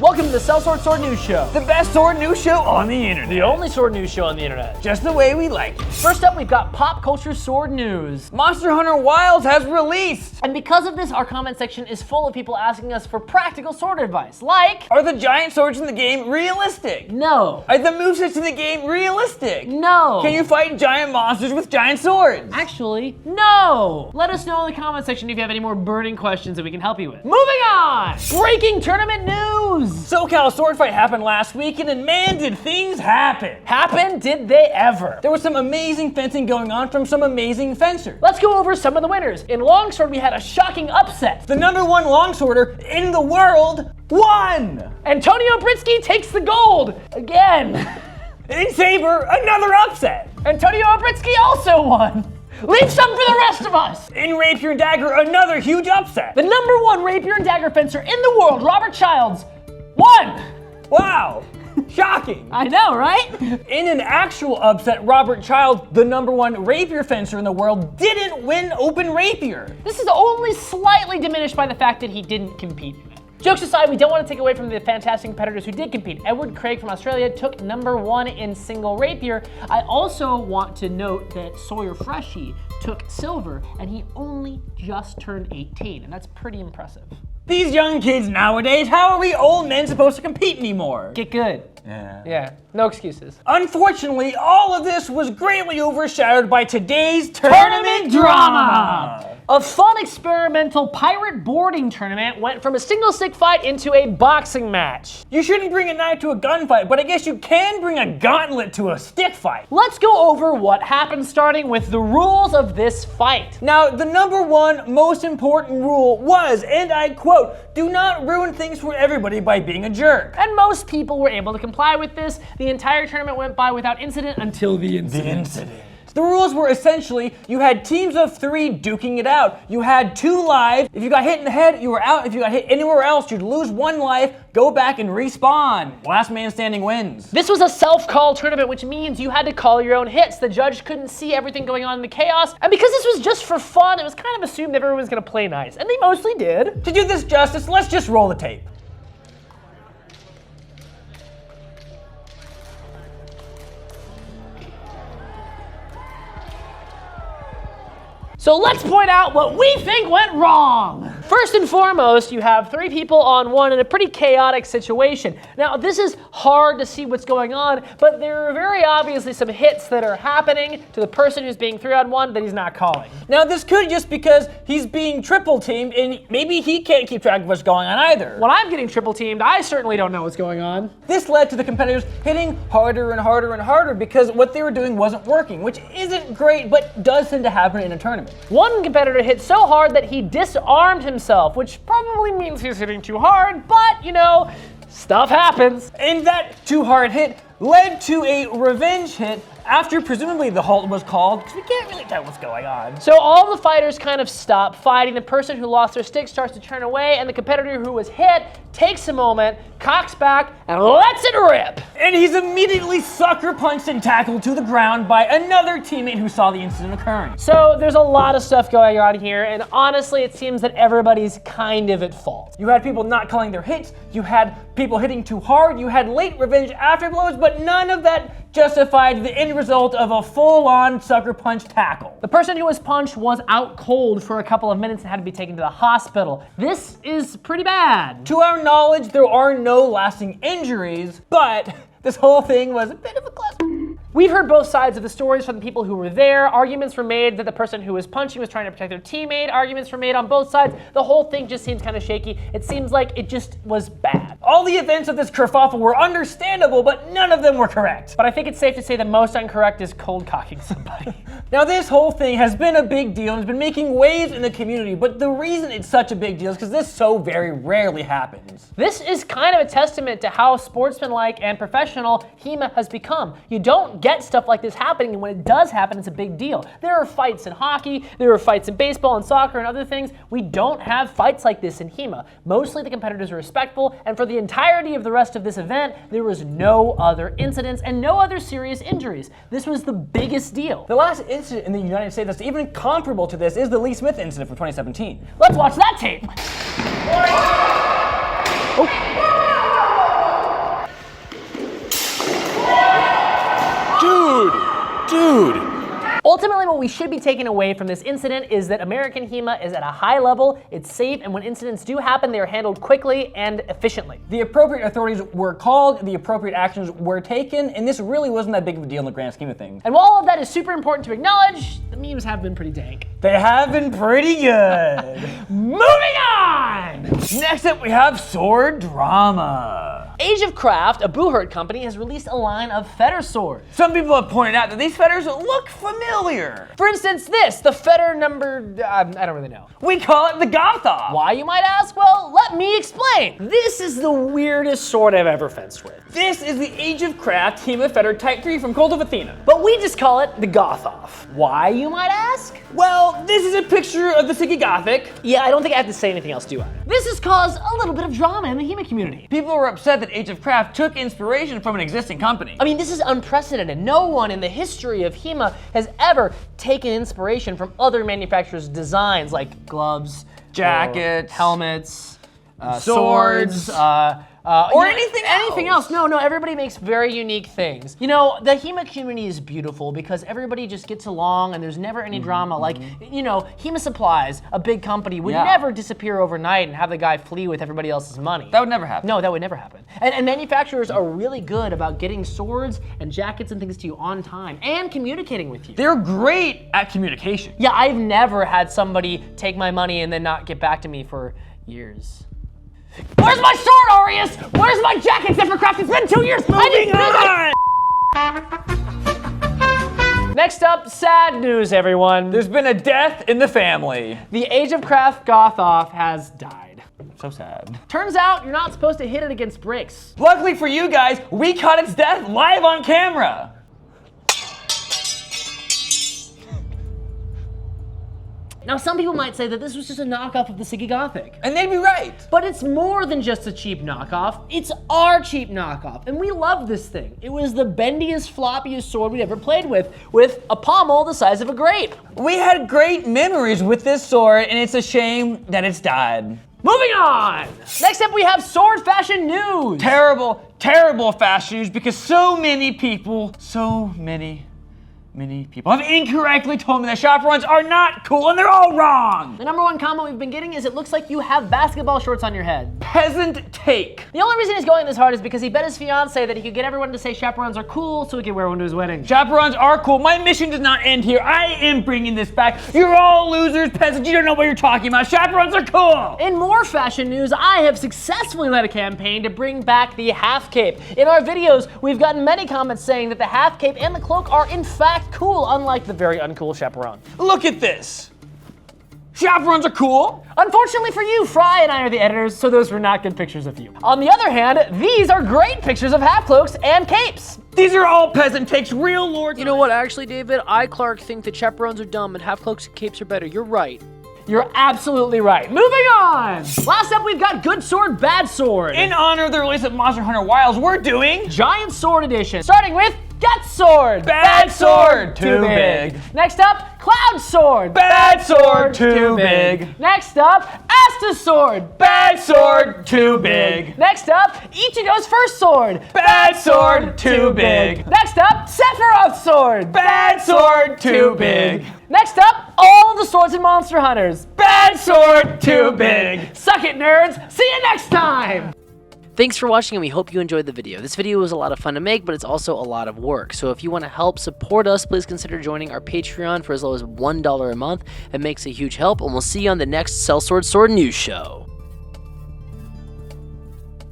Welcome to the Sell Sword Sword News Show. The best sword news show on the internet. The only sword news show on the internet. Just the way we like it. First up, we've got pop culture sword news. Monster Hunter Wilds has released. And because of this, our comment section is full of people asking us for practical sword advice, like... Are the giant swords in the game realistic? No. Are the movesets in the game realistic? No. Can you fight giant monsters with giant swords? Actually, no. Let us know in the comment section if you have any more burning questions that we can help you with. Moving on! Breaking tournament news! SoCal sword fight happened last weekend, and man, did things happen. Happen? Did they ever? There was some amazing fencing going on from some amazing fencers. Let's go over some of the winners. In longsword, we had a shocking upset. The #1 longsworder in the world won! Antonio Britsky takes the gold again. In saber, another upset. Antonio Britsky also won. Leave some for the rest of us! In rapier and dagger, another huge upset. The #1 rapier and dagger fencer in the world, Robert Childs, won! Wow, shocking. I know, right? In an actual upset, Robert Childs, the #1 rapier fencer in the world, didn't win open rapier. This is only slightly diminished by the fact that he didn't compete in it. Jokes aside, we don't want to take away from the fantastic competitors who did compete. Edward Craig from Australia took #1 in single rapier. I also want to note that Sawyer Freshie took silver, and he only just turned 18, and that's pretty impressive. These young kids nowadays, how are we old men supposed to compete anymore? Get good. Yeah, no excuses. Unfortunately, all of this was greatly overshadowed by today's tournament drama. A fun experimental pirate boarding tournament went from a single stick fight into a boxing match. You shouldn't bring a knife to a gunfight, but I guess you can bring a gauntlet to a stick fight. Let's go over what happened, starting with the rules of this fight. Now, the #1 most important rule was, and I quote, "Do not ruin things for everybody by being a jerk." And most people were able to comply with this. The entire tournament went by without incident until the incident. The rules were essentially, you had teams of 3 duking it out. You had 2 lives. If you got hit in the head, you were out. If you got hit anywhere else, you'd lose 1 life, go back and respawn. Last man standing wins. This was a self-call tournament, which means you had to call your own hits. The judge couldn't see everything going on in the chaos. And because this was just for fun, it was kind of assumed everyone was gonna play nice. And they mostly did. To do this justice, let's just roll the tape. So let's point out what we think went wrong. First and foremost, you have 3 people on one in a pretty chaotic situation. Now, this is hard to see what's going on, but there are very obviously some hits that are happening to the person who's being 3-on-1 that he's not calling. Now, this could just because he's being triple teamed and maybe he can't keep track of what's going on either. When I'm getting triple teamed, I certainly don't know what's going on. This led to the competitors hitting harder and harder and harder because what they were doing wasn't working, which isn't great, but does tend to happen in a tournament. One competitor hit so hard that he disarmed himself, which probably means he's hitting too hard, but you know, stuff happens. And that too hard hit led to a revenge hit after presumably the halt was called, because we can't really tell what's going on. So all the fighters kind of stop fighting. The person who lost their stick starts to turn away, and the competitor who was hit takes a moment, cocks back, and lets it rip. And he's immediately sucker punched and tackled to the ground by another teammate who saw the incident occurring. So there's a lot of stuff going on here, and honestly, it seems that everybody's kind of at fault. You had people not calling their hits, you had people hitting too hard, you had late revenge afterblows, but none of that justified the end result of a full-on sucker punch tackle. The person who was punched was out cold for a couple of minutes and had to be taken to the hospital. This is pretty bad. To our knowledge, there are no lasting injuries, but this whole thing was a bit of a cluster. We've heard both sides of the stories from the people who were there. Arguments were made that the person who was punching was trying to protect their teammate. Arguments were made on both sides. The whole thing just seems kind of shaky. It seems like it just was bad. All the events of this kerfuffle were understandable, but none of them were correct. But I think it's safe to say the most incorrect is cold cocking somebody. Now, this whole thing has been a big deal and has been making waves in the community, but the reason it's such a big deal is because this so very rarely happens. This is kind of a testament to how sportsmanlike and professional HEMA has become. You don't get stuff like this happening, and when it does happen, it's a big deal. There are fights in hockey, there are fights in baseball and soccer and other things. We don't have fights like this in HEMA. Mostly the competitors are respectful, and for the entirety of the rest of this event, there was no other incidents and no other serious injuries. This was the biggest deal. The last incident in the United States that's even comparable to this is the Lee Smith incident from 2017. Let's watch that tape. Oh. Ultimately, what we should be taking away from this incident is that American HEMA is at a high level, it's safe, and when incidents do happen, they are handled quickly and efficiently. The appropriate authorities were called, the appropriate actions were taken, and this really wasn't that big of a deal in the grand scheme of things. And while all of that is super important to acknowledge, the memes have been pretty dank. They have been pretty good. Moving on! Next up, we have sword drama. Age of Craft, a Boohurt company, has released a line of fetter swords. Some people have pointed out that these fetters look familiar. For instance, this, the fetter number, I don't really know. We call it the Gothoff. Why, you might ask? Well, let me explain. This is the weirdest sword I've ever fenced with. This is the Age of Craft HEMA Fetter Type 3 from Cult of Athena. But we just call it the Gothoff. Why, you might ask? Well, this is a picture of the Siggy Gothic. Yeah, I don't think I have to say anything else, do I? This has caused a little bit of drama in the HEMA community. People were upset that Age of Craft took inspiration from an existing company. I mean, this is unprecedented. No one in the history of HEMA has ever taken inspiration from other manufacturers' designs, like gloves, jackets, helmets, swords, or anything else. No, everybody makes very unique things. You know, the HEMA community is beautiful because everybody just gets along and there's never any drama. Like, you know, HEMA Supplies, a big company, would never disappear overnight and have the guy flee with everybody else's money. That would never happen. No, that would never happen. And manufacturers are really good about getting swords and jackets and things to you on time and communicating with you. They're great at communication. Yeah, I've never had somebody take my money and then not get back to me for years. Where's my sword, Aureus? Where's my jacket, Zephyr-Craft? It's been 2 years. Moving on! Next up, sad news, everyone. There's been a death in the family. The Age of Craft Gothoff has died. So sad. Turns out you're not supposed to hit it against bricks. Luckily for you guys, we caught its death live on camera. Now, some people might say that this was just a knockoff of the Siggy Gothic. And they'd be right. But it's more than just a cheap knockoff. It's our cheap knockoff. And we love this thing. It was the bendiest, floppiest sword we'd ever played with a pommel the size of a grape. We had great memories with this sword, and it's a shame that it's died. Moving on! Next up, we have sword fashion news. Terrible, terrible fashion news because so many people have incorrectly told me that chaperones are not cool and they're all wrong. The number one comment we've been getting is it looks like you have basketball shorts on your head. Peasant take. The only reason he's going this hard is because he bet his fiance that he could get everyone to say chaperones are cool so he could wear one to his wedding. Chaperones are cool. My mission does not end here. I am bringing this back. You're all losers, peasants. You don't know what you're talking about. Chaperones are cool. In more fashion news, I have successfully led a campaign to bring back the half cape. In our videos, we've gotten many comments saying that the half cape and the cloak are in fact cool, unlike the very uncool chaperone. Look at this. Chaperones are cool. Unfortunately for you, Fry and I are the editors, so those were not good pictures of you. On the other hand, these are great pictures of half cloaks and capes. These are all peasant takes, real lords. You know what, actually, David? I, Clark, think that chaperones are dumb and half cloaks and capes are better. You're right. You're absolutely right. Moving on! Last up, we've got Good Sword, Bad Sword. In honor of the release of Monster Hunter Wilds, we're doing Giant Sword Edition, starting with Gut Sword. Bad Sword, too big. Next up, Cloud Sword. Bad Sword, too big. Next up, Asta Sword. Bad Sword, too big. Next up, Ichigo's First Sword. Bad Sword, too big. Next up, Sephiroth's Sword. Bad Sword, too big. Next up, all of the swords in Monster Hunters. Bad Sword, too big. Suck it, nerds. See you next time. Thanks for watching, and we hope you enjoyed the video. This video was a lot of fun to make, but it's also a lot of work. So if you want to help support us, please consider joining our Patreon for as low as $1 a month. It makes a huge help, and we'll see you on the next Sellsword Sword News Show.